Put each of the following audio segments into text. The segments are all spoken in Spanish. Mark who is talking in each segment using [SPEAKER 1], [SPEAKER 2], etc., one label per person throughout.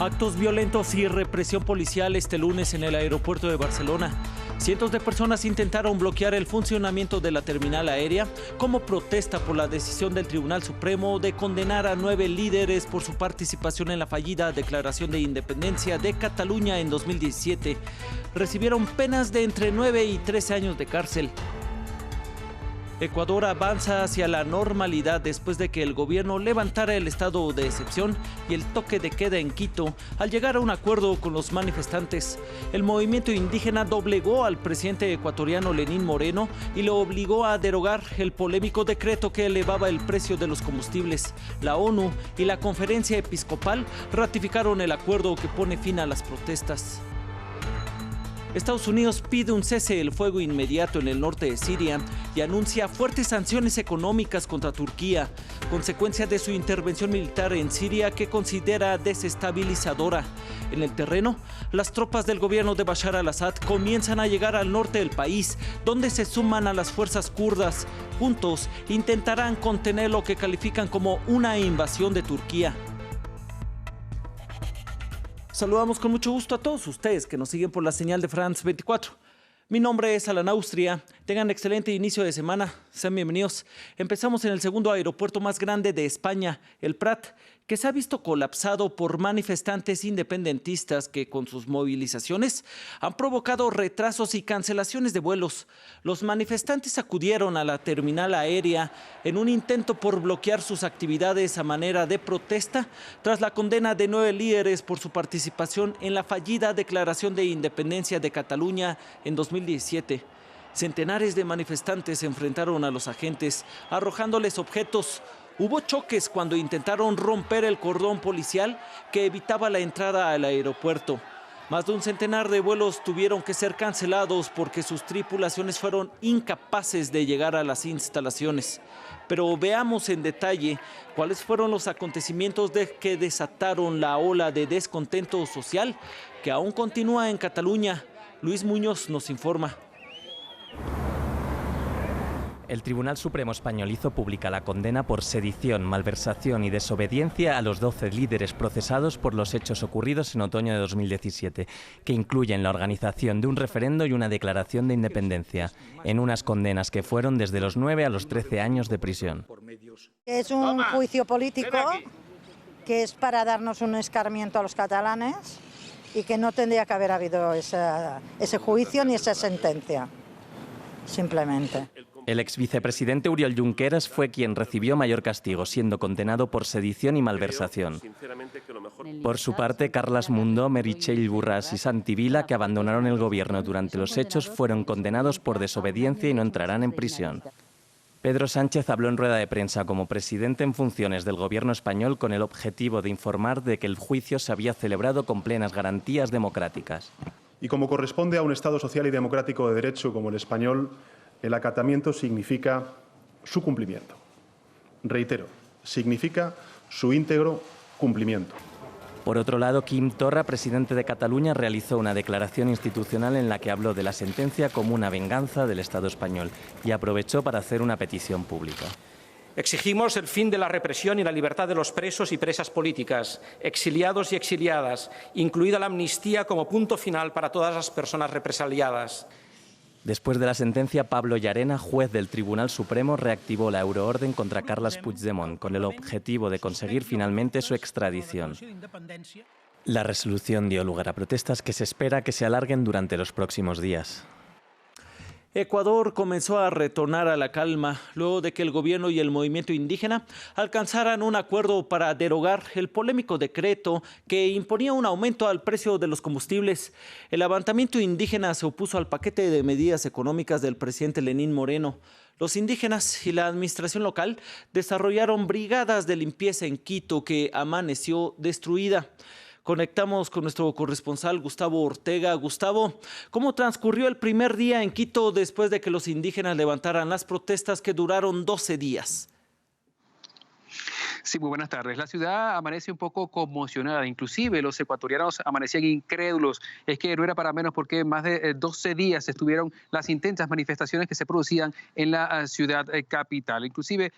[SPEAKER 1] Actos violentos y represión policial este lunes en el aeropuerto de Barcelona. Cientos de personas intentaron bloquear el funcionamiento de la terminal aérea como protesta por la decisión del Tribunal Supremo de condenar a 9 líderes por su participación en la fallida declaración de independencia de Cataluña en 2017. Recibieron penas de entre 9 y 13 años de cárcel. Ecuador avanza hacia la normalidad después de que el gobierno levantara el estado de excepción y el toque de queda en Quito al llegar a un acuerdo con los manifestantes. El movimiento indígena doblegó al presidente ecuatoriano Lenín Moreno y lo obligó a derogar el polémico decreto que elevaba el precio de los combustibles. La ONU y la Conferencia Episcopal ratificaron el acuerdo que pone fin a las protestas. Estados Unidos pide un cese del fuego inmediato en el norte de Siria y anuncia fuertes sanciones económicas contra Turquía, consecuencia de su intervención militar en Siria que considera desestabilizadora. En el terreno, las tropas del gobierno de Bashar al-Assad comienzan a llegar al norte del país, donde se suman a las fuerzas kurdas. Juntos intentarán contener lo que califican como una invasión de Turquía. Saludamos con mucho gusto a todos ustedes que nos siguen por la señal de France 24. Mi nombre es Alan Austria. Tengan excelente inicio de semana. Sean bienvenidos. Empezamos en el segundo aeropuerto más grande de España, el Prat, que se ha visto colapsado por manifestantes independentistas que con sus movilizaciones han provocado retrasos y cancelaciones de vuelos. Los manifestantes acudieron a la terminal aérea en un intento por bloquear sus actividades a manera de protesta tras la condena de 9 líderes por su participación en la fallida declaración de independencia de Cataluña en 2017. Centenares de manifestantes se enfrentaron a los agentes arrojándoles objetos. Hubo choques cuando intentaron romper el cordón policial que evitaba la entrada al aeropuerto. Más de un centenar de vuelos tuvieron que ser cancelados porque sus tripulaciones fueron incapaces de llegar a las instalaciones. Pero veamos en detalle cuáles fueron los acontecimientos que desataron la ola de descontento social que aún continúa en Cataluña. Luis Muñoz nos informa.
[SPEAKER 2] El Tribunal Supremo español hizo pública la condena por sedición, malversación y desobediencia a los 12 líderes procesados por los hechos ocurridos en otoño de 2017, que incluyen la organización de un referendo y una declaración de independencia, en unas condenas que fueron desde los 9 a los 13 años de prisión.
[SPEAKER 3] Es un juicio político que es para darnos un escarmiento a los catalanes y que no tendría que haber habido ese juicio ni esa sentencia, simplemente.
[SPEAKER 2] El exvicepresidente Oriol Junqueras fue quien recibió mayor castigo, siendo condenado por sedición y malversación. Por su parte, Carles Mundó, Meritxell Borràs y Santi Vila, que abandonaron el gobierno durante los hechos, fueron condenados por desobediencia y no entrarán en prisión. Pedro Sánchez habló en rueda de prensa como presidente en funciones del gobierno español con el objetivo de informar de que el juicio se había celebrado con plenas garantías democráticas.
[SPEAKER 4] Y como corresponde a un Estado social y democrático de derecho como el español, el acatamiento significa su cumplimiento. Reitero, significa su íntegro cumplimiento.
[SPEAKER 2] Por otro lado, Quim Torra, presidente de Cataluña, realizó una declaración institucional en la que habló de la sentencia como una venganza del Estado español y aprovechó para hacer una petición pública.
[SPEAKER 5] Exigimos el fin de la represión y la libertad de los presos y presas políticas, exiliados y exiliadas, incluida la amnistía como punto final para todas las personas represaliadas.
[SPEAKER 2] Después de la sentencia, Pablo Llarena, juez del Tribunal Supremo, reactivó la euroorden contra Carles Puigdemont con el objetivo de conseguir finalmente su extradición. La resolución dio lugar a protestas que se espera que se alarguen durante los próximos días.
[SPEAKER 1] Ecuador comenzó a retornar a la calma luego de que el gobierno y el movimiento indígena alcanzaran un acuerdo para derogar el polémico decreto que imponía un aumento al precio de los combustibles. El levantamiento indígena se opuso al paquete de medidas económicas del presidente Lenín Moreno. Los indígenas y la administración local desarrollaron brigadas de limpieza en Quito que amaneció destruida. Conectamos con nuestro corresponsal Gustavo Ortega. Gustavo, ¿cómo transcurrió el primer día en Quito después de que los indígenas levantaran las protestas que duraron 12 días?
[SPEAKER 6] Sí, muy buenas tardes. La ciudad amanece un poco conmocionada, inclusive los ecuatorianos amanecían incrédulos. Es que no era para menos porque más de 12 días estuvieron las intensas manifestaciones que se producían en la ciudad capital. Inclusive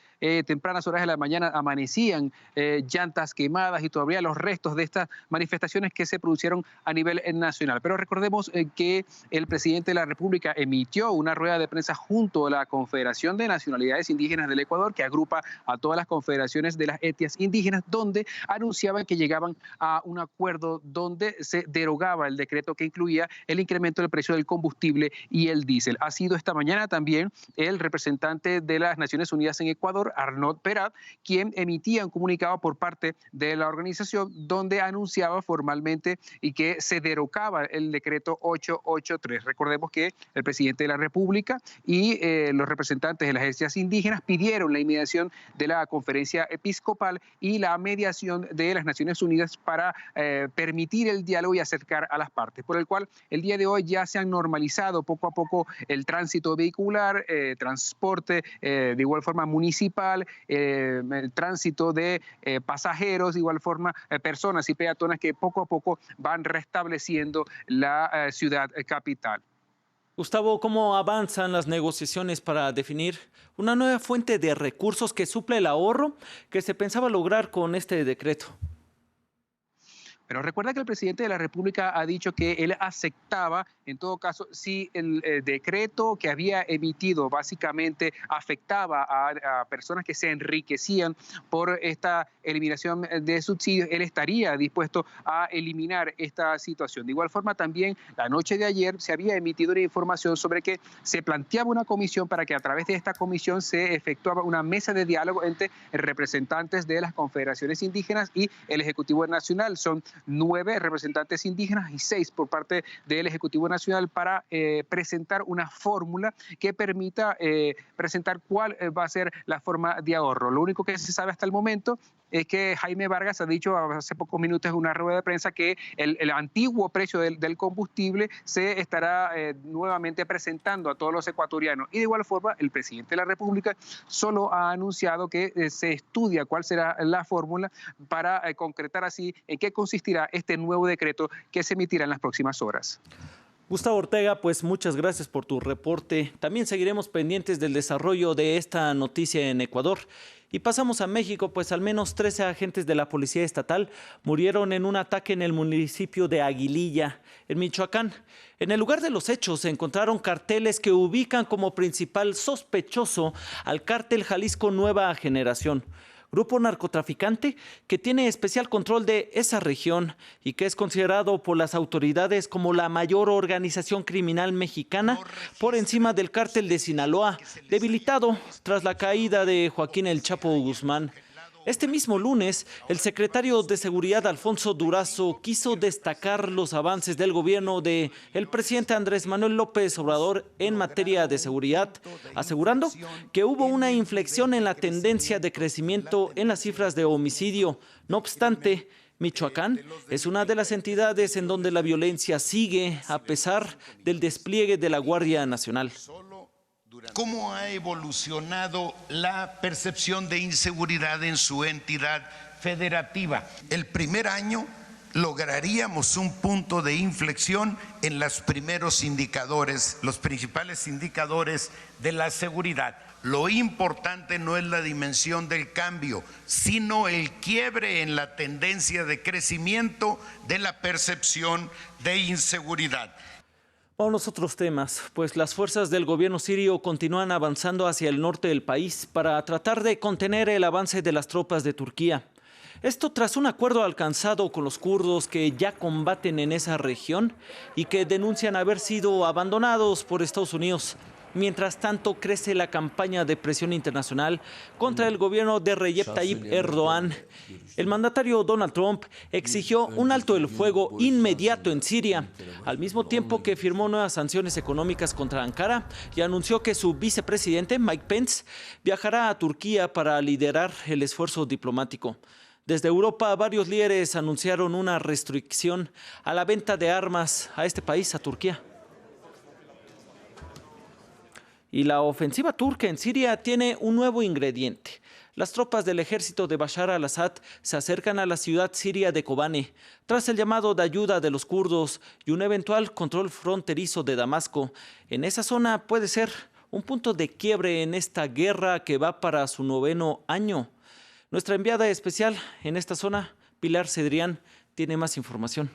[SPEAKER 6] tempranas horas de la mañana amanecían llantas quemadas y todavía los restos de estas manifestaciones que se produjeron a nivel nacional. Pero recordemos que el presidente de la República emitió una rueda de prensa junto a la Confederación de Nacionalidades Indígenas del Ecuador, que agrupa a todas las confederaciones de las etnias indígenas, donde anunciaban que llegaban a un acuerdo donde se derogaba el decreto que incluía el incremento del precio del combustible y el diésel. Ha sido esta mañana también el representante de las Naciones Unidas en Ecuador, Arnaud Perat, quien emitía un comunicado por parte de la organización donde anunciaba formalmente y que se derogaba el decreto 883. Recordemos que el presidente de la República y los representantes de las etnias indígenas pidieron la inmediación de la conferencia episcopal y la mediación de las Naciones Unidas para permitir el diálogo y acercar a las partes, por el cual el día de hoy ya se han normalizado poco a poco el tránsito vehicular, transporte de igual forma municipal, el tránsito de pasajeros, de igual forma personas y peatones que poco a poco van restableciendo la ciudad capital.
[SPEAKER 1] Gustavo, ¿cómo avanzan las negociaciones para definir una nueva fuente de recursos que suple el ahorro que se pensaba lograr con este decreto?
[SPEAKER 6] Pero recuerda que el presidente de la República ha dicho que él aceptaba, en todo caso, si el decreto que había emitido básicamente afectaba a personas que se enriquecían por esta eliminación de subsidios, él estaría dispuesto a eliminar esta situación. De igual forma, también la noche de ayer se había emitido una información sobre que se planteaba una comisión para que a través de esta comisión se efectuaba una mesa de diálogo entre representantes de las confederaciones indígenas y el Ejecutivo Nacional. Son 9 representantes indígenas y 6 por parte del Ejecutivo Nacional para presentar una fórmula que permita presentar cuál va a ser la forma de ahorro. Lo único que se sabe hasta el momento es que Jaime Vargas ha dicho hace pocos minutos en una rueda de prensa que el antiguo precio del combustible se estará nuevamente presentando a todos los ecuatorianos. Y de igual forma, el presidente de la República solo ha anunciado que se estudia cuál será la fórmula para concretar así en qué consistirá este nuevo decreto que se emitirá en las próximas horas.
[SPEAKER 1] Gustavo Ortega, pues muchas gracias por tu reporte. También seguiremos pendientes del desarrollo de esta noticia en Ecuador. Y pasamos a México, pues al menos 13 agentes de la Policía Estatal murieron en un ataque en el municipio de Aguililla, en Michoacán. En el lugar de los hechos se encontraron carteles que ubican como principal sospechoso al cártel Jalisco Nueva Generación, grupo narcotraficante que tiene especial control de esa región y que es considerado por las autoridades como la mayor organización criminal mexicana por encima del cártel de Sinaloa, debilitado tras la caída de Joaquín El Chapo Guzmán. Este mismo lunes, el secretario de Seguridad, Alfonso Durazo, quiso destacar los avances del gobierno del presidente Andrés Manuel López Obrador en materia de seguridad, asegurando que hubo una inflexión en la tendencia de crecimiento en las cifras de homicidio. No obstante, Michoacán es una de las entidades en donde la violencia sigue a pesar del despliegue de la Guardia Nacional.
[SPEAKER 7] ¿Cómo ha evolucionado la percepción de inseguridad en su entidad federativa? El primer año lograríamos un punto de inflexión en los primeros indicadores, los principales indicadores de la seguridad. Lo importante no es la dimensión del cambio, sino el quiebre en la tendencia de crecimiento de la percepción de inseguridad.
[SPEAKER 1] Vamos a otros temas, pues las fuerzas del gobierno sirio continúan avanzando hacia el norte del país para tratar de contener el avance de las tropas de Turquía. Esto tras un acuerdo alcanzado con los kurdos que ya combaten en esa región y que denuncian haber sido abandonados por Estados Unidos. Mientras tanto, crece la campaña de presión internacional contra el gobierno de Recep Tayyip Erdogan. El mandatario Donald Trump exigió un alto el fuego inmediato en Siria, al mismo tiempo que firmó nuevas sanciones económicas contra Ankara y anunció que su vicepresidente, Mike Pence, viajará a Turquía para liderar el esfuerzo diplomático. Desde Europa, varios líderes anunciaron una restricción a la venta de armas a este país, a Turquía. Y la ofensiva turca en Siria tiene un nuevo ingrediente. Las tropas del ejército de Bashar al-Assad se acercan a la ciudad siria de Kobane tras el llamado de ayuda de los kurdos y un eventual control fronterizo de Damasco. En esa zona puede ser un punto de quiebre en esta guerra que va para su 9º año. Nuestra enviada especial en esta zona, Pilar Cedrián, tiene más información.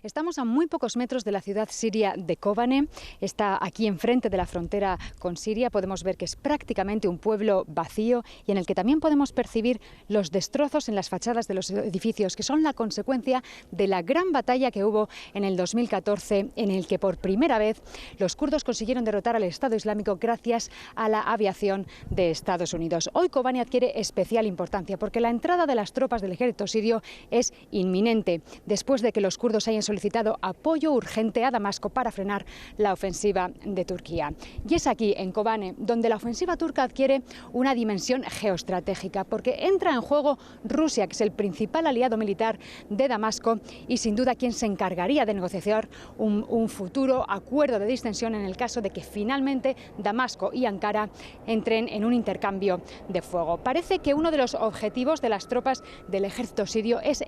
[SPEAKER 8] Estamos a muy pocos metros de la ciudad siria de Kobane. Está aquí enfrente de la frontera con Siria. Podemos ver que es prácticamente un pueblo vacío y en el que también podemos percibir los destrozos en las fachadas de los edificios, que son la consecuencia de la gran batalla que hubo en el 2014, en el que por primera vez los kurdos consiguieron derrotar al Estado Islámico gracias a la aviación de Estados Unidos. Hoy Kobane adquiere especial importancia porque la entrada de las tropas del ejército sirio es inminente, después de que los kurdos hayan solicitado apoyo urgente a Damasco para frenar la ofensiva de Turquía. Y es aquí, en Kobane, donde la ofensiva turca adquiere una dimensión geoestratégica, porque entra en juego Rusia, que es el principal aliado militar de Damasco y sin duda quien se encargaría de negociar un futuro acuerdo de distensión en el caso de que finalmente Damasco y Ankara entren en un intercambio de fuego. Parece que uno de los objetivos de las tropas del ejército sirio es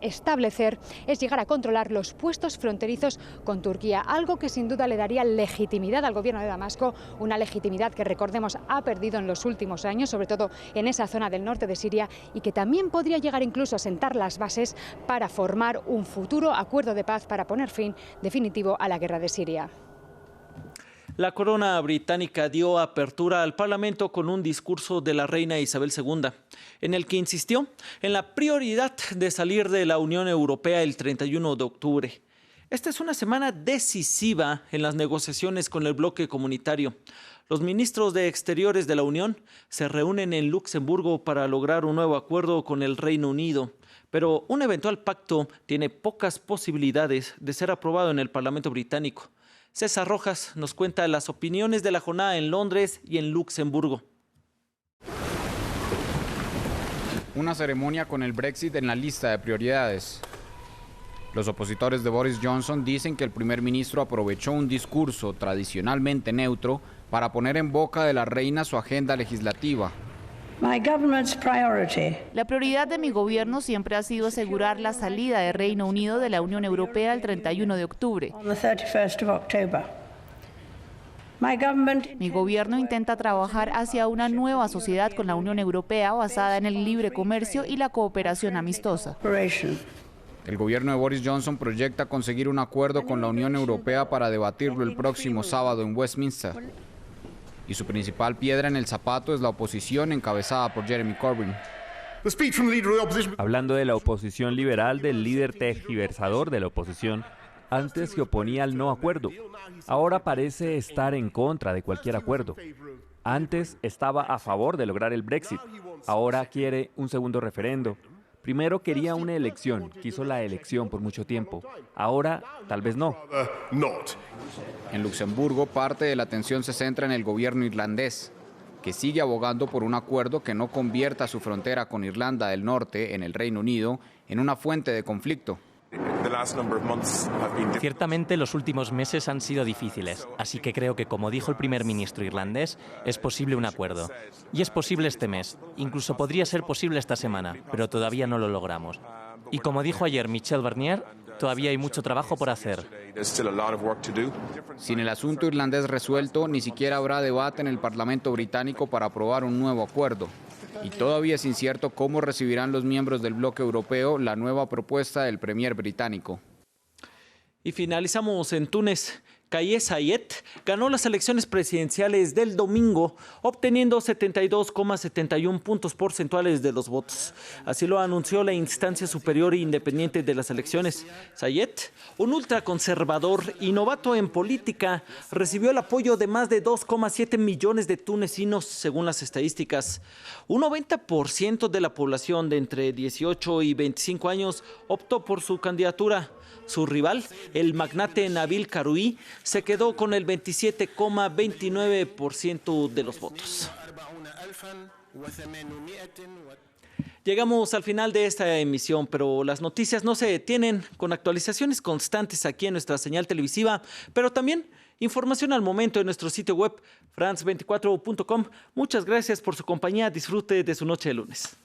[SPEAKER 8] llegar a controlar los puestos fronterizos con Turquía, algo que sin duda le daría legitimidad al gobierno de Damasco, una legitimidad que, recordemos, ha perdido en los últimos años, sobre todo en esa zona del norte de Siria, y que también podría llegar incluso a sentar las bases para formar un futuro acuerdo de paz para poner fin definitivo a la guerra de Siria.
[SPEAKER 1] La corona británica dio apertura al Parlamento con un discurso de la reina Isabel II, en el que insistió en la prioridad de salir de la Unión Europea el 31 de octubre. Esta es una semana decisiva en las negociaciones con el bloque comunitario. Los ministros de Exteriores de la Unión se reúnen en Luxemburgo para lograr un nuevo acuerdo con el Reino Unido, pero un eventual pacto tiene pocas posibilidades de ser aprobado en el Parlamento británico. César Rojas nos cuenta las opiniones de la jornada en Londres y en Luxemburgo.
[SPEAKER 9] Una ceremonia con el Brexit en la lista de prioridades. Los opositores de Boris Johnson dicen que el primer ministro aprovechó un discurso tradicionalmente neutro para poner en boca de la reina su agenda legislativa.
[SPEAKER 10] La prioridad de mi gobierno siempre ha sido asegurar la salida del Reino Unido de la Unión Europea el 31 de octubre. Mi gobierno intenta trabajar hacia una nueva sociedad con la Unión Europea basada en el libre comercio y la cooperación amistosa.
[SPEAKER 9] El gobierno de Boris Johnson proyecta conseguir un acuerdo con la Unión Europea para debatirlo el próximo sábado en Westminster. Y su principal piedra en el zapato es la oposición encabezada por Jeremy Corbyn.
[SPEAKER 11] Hablando de la oposición liberal, del líder tergiversador de la oposición, antes se oponía al no acuerdo. Ahora parece estar en contra de cualquier acuerdo. Antes estaba a favor de lograr el Brexit. Ahora quiere un segundo referendo. Primero quería una elección, quiso la elección por mucho tiempo. Ahora, tal vez no.
[SPEAKER 9] En Luxemburgo, parte de la atención se centra en el gobierno irlandés, que sigue abogando por un acuerdo que no convierta su frontera con Irlanda del Norte, en el Reino Unido, en una fuente de conflicto.
[SPEAKER 2] Ciertamente los últimos meses han sido difíciles, así que creo que, como dijo el primer ministro irlandés, es posible un acuerdo. Y es posible este mes, incluso podría ser posible esta semana, pero todavía no lo logramos. Y como dijo ayer Michel Barnier, todavía hay mucho trabajo por hacer.
[SPEAKER 9] Sin el asunto irlandés resuelto, ni siquiera habrá debate en el Parlamento británico para aprobar un nuevo acuerdo. Y todavía es incierto cómo recibirán los miembros del bloque europeo la nueva propuesta del premier británico.
[SPEAKER 1] Y finalizamos en Túnez. Kais Saied ganó las elecciones presidenciales del domingo, obteniendo 72,71 puntos porcentuales de los votos. Así lo anunció la instancia superior e independiente de las elecciones. Saied, un ultraconservador y novato en política, recibió el apoyo de más de 2,7 millones de tunecinos, según las estadísticas. Un 90% de la población de entre 18 y 25 años optó por su candidatura. Su rival, el magnate Nabil Karoui, se quedó con el 27,29% de los votos. Llegamos al final de esta emisión, pero las noticias no se detienen, con actualizaciones constantes aquí en nuestra señal televisiva, pero también Información al momento en nuestro sitio web france24.com. Muchas gracias por su compañía. Disfrute de su noche de lunes.